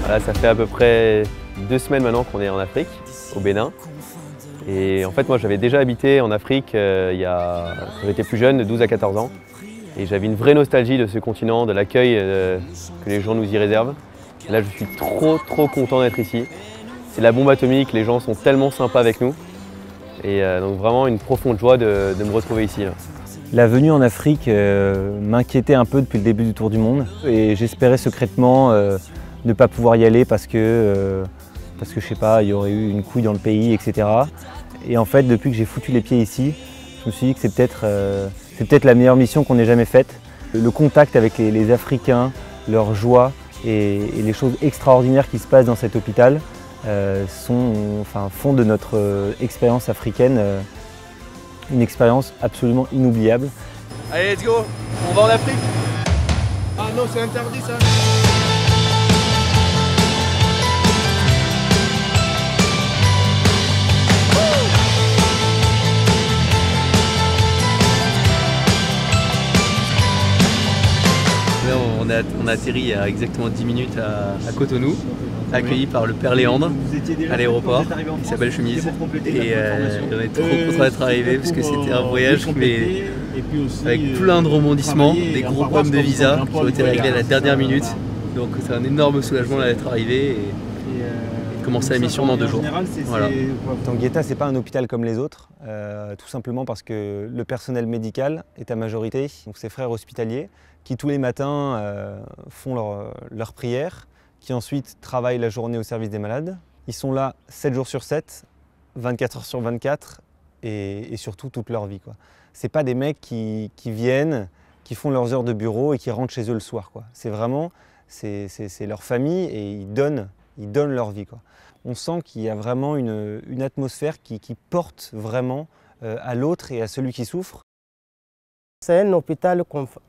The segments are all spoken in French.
Là, ça fait à peu près 2 semaines maintenant qu'on est en Afrique, au Bénin. Et en fait, moi, j'avais déjà habité en Afrique quand j'étais plus jeune, de 12 à 14 ans. Et j'avais une vraie nostalgie de ce continent, de l'accueil que les gens nous y réservent. Et là, je suis trop content d'être ici. C'est la bombe atomique, les gens sont tellement sympas avec nous. Et donc vraiment une profonde joie de me retrouver ici. Là. La venue en Afrique m'inquiétait un peu depuis le début du Tour du Monde. Et j'espérais secrètement ne pas pouvoir y aller parce que je sais pas, il y aurait eu une couille dans le pays, etc. Et en fait, depuis que j'ai foutu les pieds ici, je me suis dit que c'est peut-être la meilleure mission qu'on ait jamais faite. Le contact avec les Africains, leur joie et les choses extraordinaires qui se passent dans cet hôpital font de notre expérience africaine une expérience absolument inoubliable. Allez, let's go, on va en Afrique. Ah non, c'est interdit ça. On a atterri il y a exactement 10 minutes à Cotonou, accueilli par le père Léandre à l'aéroport, qui s'appelle Chemise. Et on est trop content d'être arrivé parce que c'était un voyage mais avec plein de rebondissements, des gros problèmes de visa qui ont été réglés à la dernière minute. Donc c'est un énorme soulagement d'être arrivé et de commencer la mission dans 2 jours. Voilà. Tanguieta, ce n'est pas un hôpital comme les autres, tout simplement parce que le personnel médical est à majorité, donc ces frères hospitaliers, qui tous les matins font leur prière, qui ensuite travaillent la journée au service des malades. Ils sont là 7 jours sur 7, 24 heures sur 24 et surtout toute leur vie. Ce n'est pas des mecs qui viennent, qui font leurs heures de bureau et qui rentrent chez eux le soir. C'est vraiment c'est leur famille et ils donnent leur vie. On sent qu'il y a vraiment une atmosphère qui porte vraiment à l'autre et à celui qui souffre. C'est un hôpital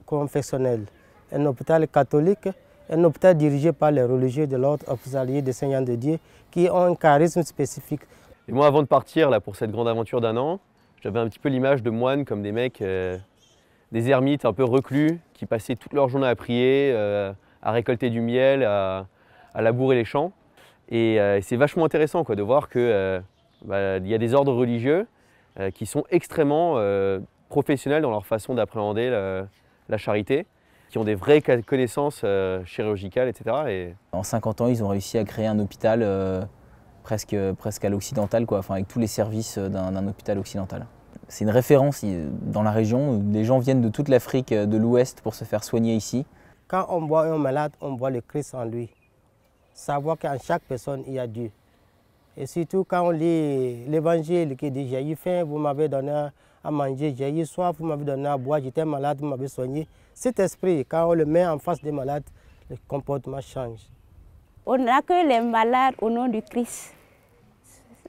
confessionnel, un hôpital catholique, un hôpital dirigé par les religieux de l'ordre hospitalier des Seigneurs de Dieu qui ont un charisme spécifique. Et moi, avant de partir là, pour cette grande aventure d'1 an, j'avais un petit peu l'image de moines comme des mecs, des ermites un peu reclus, qui passaient toute leur journée à prier, à récolter du miel, à labourer les champs. Et c'est vachement intéressant de voir qu'il y a des ordres religieux qui sont extrêmement professionnels dans leur façon d'appréhender la charité, qui ont des vraies connaissances chirurgicales, etc. En 50 ans, ils ont réussi à créer un hôpital presque à l'occidental, avec tous les services d'un hôpital occidental. C'est une référence dans la région. Les gens viennent de toute l'Afrique de l'Ouest pour se faire soigner ici. Quand on voit un malade, on voit le Christ en lui. Savoir qu'en chaque personne, il y a Dieu. Et surtout quand on lit l'évangile qui dit « J'ai eu faim, vous m'avez donné à manger, j'ai eu soif, vous m'avez donné à boire, j'étais malade, vous m'avez soigné ». Cet esprit, quand on le met en face des malades, le comportement change. On n'a que les malades au nom du Christ.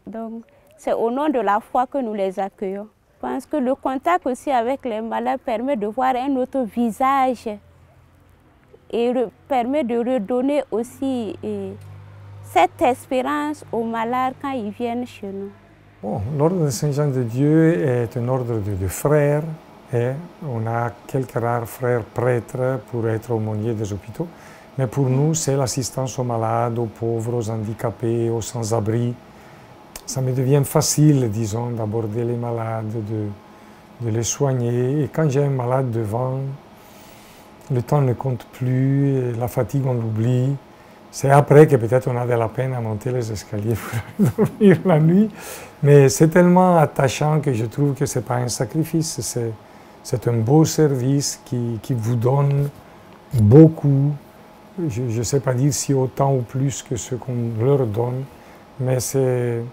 Donc, c'est au nom de la foi que nous les accueillons. Je pense que le contact aussi avec les malades permet de voir un autre visage et permet de redonner aussi cette espérance aux malades quand ils viennent chez nous. Bon, l'ordre de Saint-Jean de Dieu est un ordre de frères. Et on a quelques rares frères prêtres pour être aumôniers des hôpitaux. Mais pour nous, c'est l'assistance aux malades, aux pauvres, aux handicapés, aux sans-abri. Ça me devient facile, disons, d'aborder les malades, de les soigner. Et quand j'ai un malade devant, le temps ne compte plus, la fatigue, on l'oublie. C'est après que peut-être on a de la peine à monter les escaliers pour dormir la nuit. Mais c'est tellement attachant que je trouve que ce n'est pas un sacrifice. C'est un beau service qui vous donne beaucoup. Je ne sais pas dire si autant ou plus que ce qu'on leur donne, mais c'est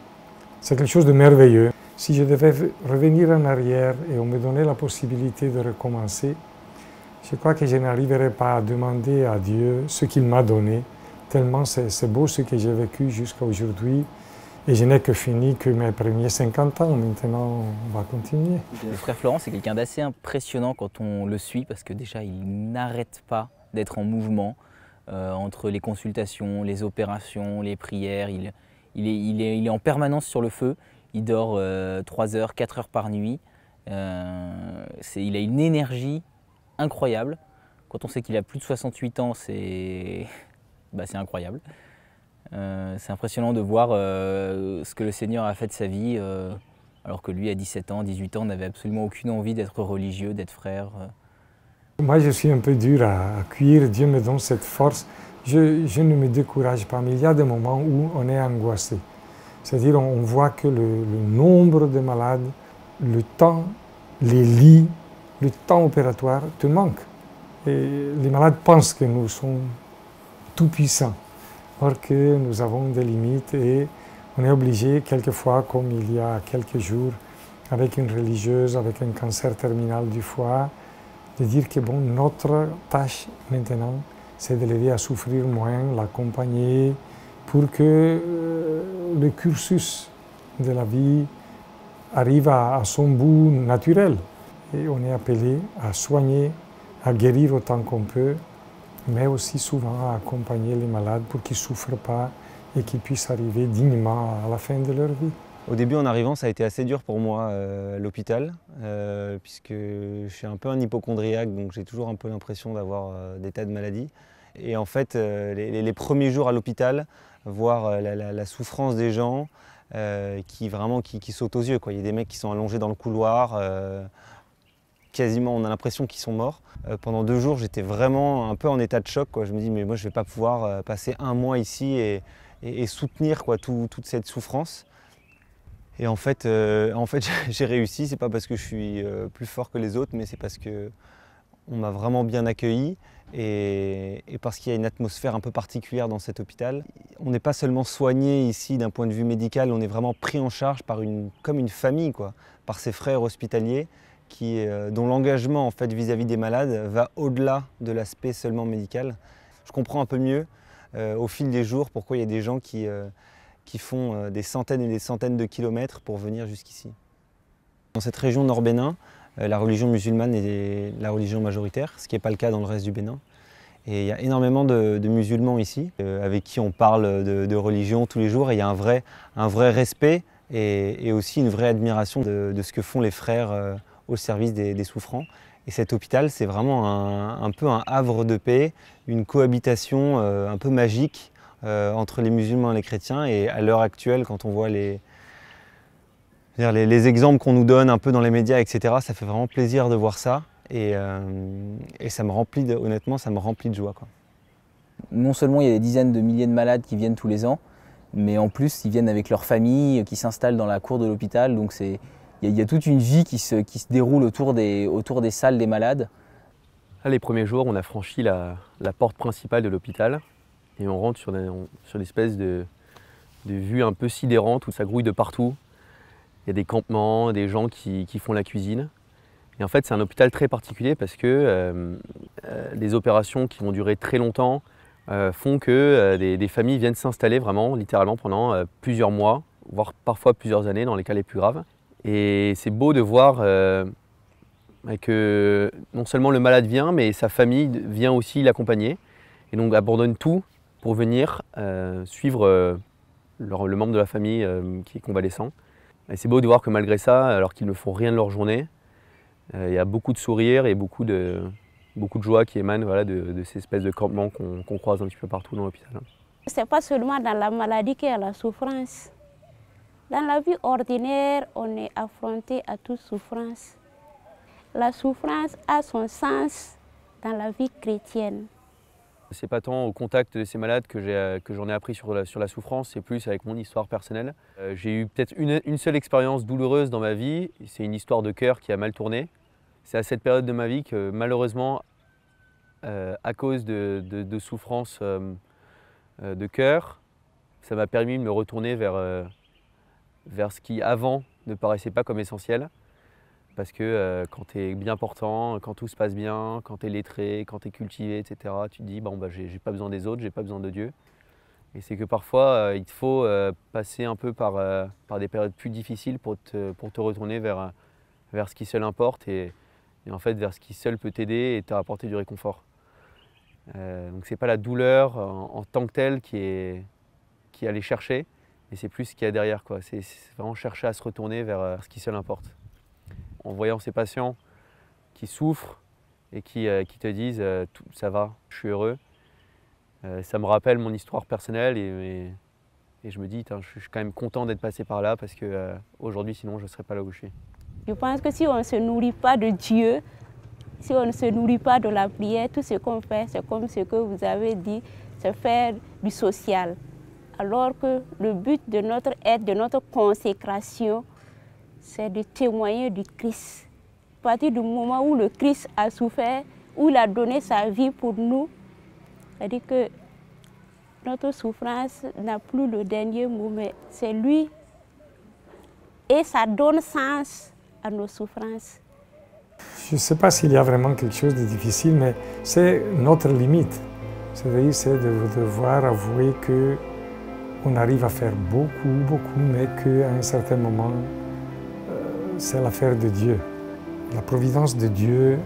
quelque chose de merveilleux. Si je devais revenir en arrière et on me donnait la possibilité de recommencer, je crois que je n'arriverais pas à demander à Dieu ce qu'il m'a donné, tellement c'est beau ce que j'ai vécu jusqu'à aujourd'hui. Et je n'ai que fini que mes premiers 50 ans, maintenant on va continuer. Le frère Florent, c'est quelqu'un d'assez impressionnant quand on le suit, parce que déjà il n'arrête pas d'être en mouvement entre les consultations, les opérations, les prières. Il est en permanence sur le feu, il dort 3 heures, 4 heures par nuit. Il a une énergie incroyable. Quand on sait qu'il a plus de 68 ans, c'est incroyable. C'est impressionnant de voir ce que le Seigneur a fait de sa vie, alors que lui, à 17 ans, 18 ans, n'avait absolument aucune envie d'être religieux, d'être frère. Moi, je suis un peu dur à accueillir. Dieu me donne cette force. Je ne me décourage pas, mais il y a des moments où on est angoissé. C'est-à-dire on voit que le nombre de malades, le temps, les lits, le temps opératoire te manque. Et les malades pensent que nous sommes tout puissants, alors que nous avons des limites et on est obligé quelquefois, comme il y a quelques jours, avec une religieuse, avec un cancer terminal du foie, de dire que bon, notre tâche maintenant, c'est de l'aider à souffrir moins, l'accompagner, pour que le cursus de la vie arrive à son bout naturel. Et on est appelé à soigner, à guérir autant qu'on peut, mais aussi souvent à accompagner les malades pour qu'ils ne souffrent pas et qu'ils puissent arriver dignement à la fin de leur vie. Au début, en arrivant, ça a été assez dur pour moi, l'hôpital, puisque je suis un peu un hypocondriaque, donc j'ai toujours un peu l'impression d'avoir des tas de maladies. Et en fait, les premiers jours à l'hôpital, voir la souffrance des gens qui sautent aux yeux, quoi. Il y a des mecs qui sont allongés dans le couloir, quasiment on a l'impression qu'ils sont morts. Pendant 2 jours, j'étais vraiment un peu en état de choc, quoi. Je me dis, mais moi je ne vais pas pouvoir passer 1 mois ici et soutenir, quoi, toute cette souffrance. Et en fait j'ai réussi. C'est pas parce que je suis plus fort que les autres, mais c'est parce qu'on m'a vraiment bien accueilli et parce qu'il y a une atmosphère un peu particulière dans cet hôpital. On n'est pas seulement soigné ici d'un point de vue médical, on est vraiment pris en charge comme une famille, quoi, par ces frères hospitaliers dont l'engagement en fait, vis-à-vis des malades va au-delà de l'aspect seulement médical. Je comprends un peu mieux au fil des jours pourquoi il y a des gens qui font des centaines et des centaines de kilomètres pour venir jusqu'ici. Dans cette région Nord-Bénin, la religion musulmane est la religion majoritaire, ce qui n'est pas le cas dans le reste du Bénin. Et il y a énormément de musulmans ici, avec qui on parle de religion tous les jours, et il y a un vrai respect et aussi une vraie admiration de ce que font les frères au service des souffrants. Et cet hôpital, c'est vraiment un peu un havre de paix, une cohabitation un peu magique entre les musulmans et les chrétiens. Et à l'heure actuelle, quand on voit les exemples qu'on nous donne un peu dans les médias, etc., ça fait vraiment plaisir de voir ça. Et ça me remplit, honnêtement, ça me remplit de joie, quoi. Non seulement il y a des dizaines de milliers de malades qui viennent tous les ans, mais en plus ils viennent avec leur famille, qui s'installent dans la cour de l'hôpital. Donc il y a toute une vie qui se déroule autour des salles des malades. Là, les premiers jours, on a franchi la porte principale de l'hôpital et on rentre sur l'espèce de vue un peu sidérante où ça grouille de partout. Il y a des campements, des gens qui font la cuisine. Et en fait, c'est un hôpital très particulier parce que les opérations qui vont durer très longtemps font que des familles viennent s'installer vraiment, littéralement, pendant plusieurs mois, voire parfois plusieurs années dans les cas les plus graves. Et c'est beau de voir que non seulement le malade vient, mais sa famille vient aussi l'accompagner et donc abandonne tout pour venir suivre le membre de la famille qui est convalescent. Et c'est beau de voir que malgré ça, alors qu'ils ne font rien de leur journée, il y a beaucoup de sourires et beaucoup de joie qui émanent, voilà, de ces espèces de campements qu'on croise un petit peu partout dans l'hôpital. Ce n'est pas seulement dans la maladie qu'il y a la souffrance. Dans la vie ordinaire, on est affronté à toute souffrance. La souffrance a son sens dans la vie chrétienne. C'est pas tant au contact de ces malades que j'en ai appris sur la souffrance, c'est plus avec mon histoire personnelle. J'ai eu peut-être une seule expérience douloureuse dans ma vie, c'est une histoire de cœur qui a mal tourné. C'est à cette période de ma vie que malheureusement, à cause de souffrances de cœur, ça m'a permis de me retourner vers ce qui avant ne paraissait pas comme essentiel. Parce que quand tu es bien portant, quand tout se passe bien, quand tu es lettré, quand tu es cultivé, etc., tu te dis bon, bah, j'ai pas besoin des autres, j'ai pas besoin de Dieu. Et c'est que parfois, il te faut passer un peu par des périodes plus difficiles pour te retourner vers ce qui seul importe et en fait vers ce qui seul peut t'aider et t'apporter du réconfort. Donc c'est pas la douleur en tant que telle qui est aller chercher, mais c'est plus ce qu'il y a derrière, quoi. C'est vraiment chercher à se retourner vers ce qui seul importe. En voyant ces patients qui souffrent et qui te disent ça va, je suis heureux, ça me rappelle mon histoire personnelle et je me dis je suis quand même content d'être passé par là parce que aujourd'hui sinon je ne serais pas là où je suis. Je pense que si on ne se nourrit pas de Dieu, si on ne se nourrit pas de la prière, tout ce qu'on fait, c'est comme ce que vous avez dit, c'est faire du social. Alors que le but de notre aide, de notre consécration, c'est de témoigner du Christ. À partir du moment où le Christ a souffert, où il a donné sa vie pour nous, c'est-à-dire que notre souffrance n'a plus le dernier mot, mais c'est lui. Et ça donne sens à nos souffrances. Je ne sais pas s'il y a vraiment quelque chose de difficile, mais c'est notre limite. C'est-à-dire, c'est de devoir avouer qu'on arrive à faire beaucoup, mais qu'à un certain moment, c'est l'affaire de Dieu. La providence de Dieu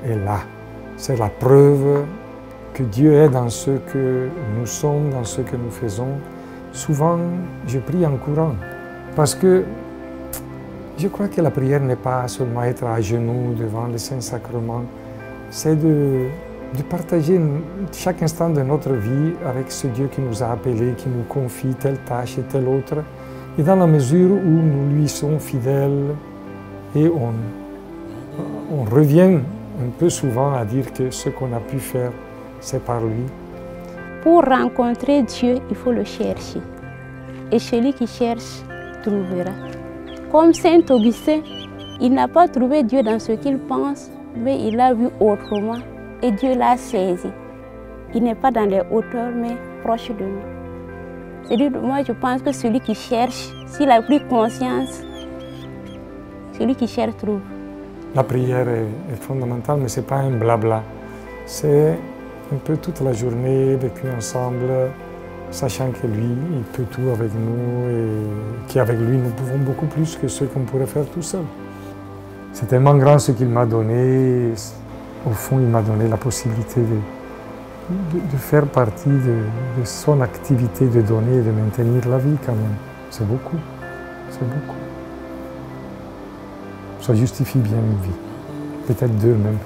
est là. C'est la preuve que Dieu est dans ce que nous sommes, dans ce que nous faisons. Souvent, je prie en courant, parce que je crois que la prière n'est pas seulement être à genoux devant le Saint-Sacrement, c'est de partager chaque instant de notre vie avec ce Dieu qui nous a appelés, qui nous confie telle tâche et telle autre. Et dans la mesure où nous lui sommes fidèles, et on revient un peu souvent à dire que ce qu'on a pu faire, c'est par lui. Pour rencontrer Dieu, il faut le chercher. Et celui qui cherche, trouvera. Comme Saint Augustin, il n'a pas trouvé Dieu dans ce qu'il pense, mais il l'a vu autrement et Dieu l'a saisi. Il n'est pas dans les hauteurs, mais proche de nous. C'est-à-dire, moi je pense que celui qui cherche, s'il a pris conscience, celui qui cherche trouve. La prière est fondamentale, mais ce n'est pas un blabla. C'est un peu toute la journée vécue ensemble, sachant que lui, il peut tout avec nous et qu'avec lui, nous pouvons beaucoup plus que ce qu'on pourrait faire tout seul. C'est tellement grand ce qu'il m'a donné. Au fond, il m'a donné la possibilité de faire partie de son activité de donner et de maintenir la vie quand même. C'est beaucoup, c'est beaucoup. Ça justifie bien une vie, peut-être deux même.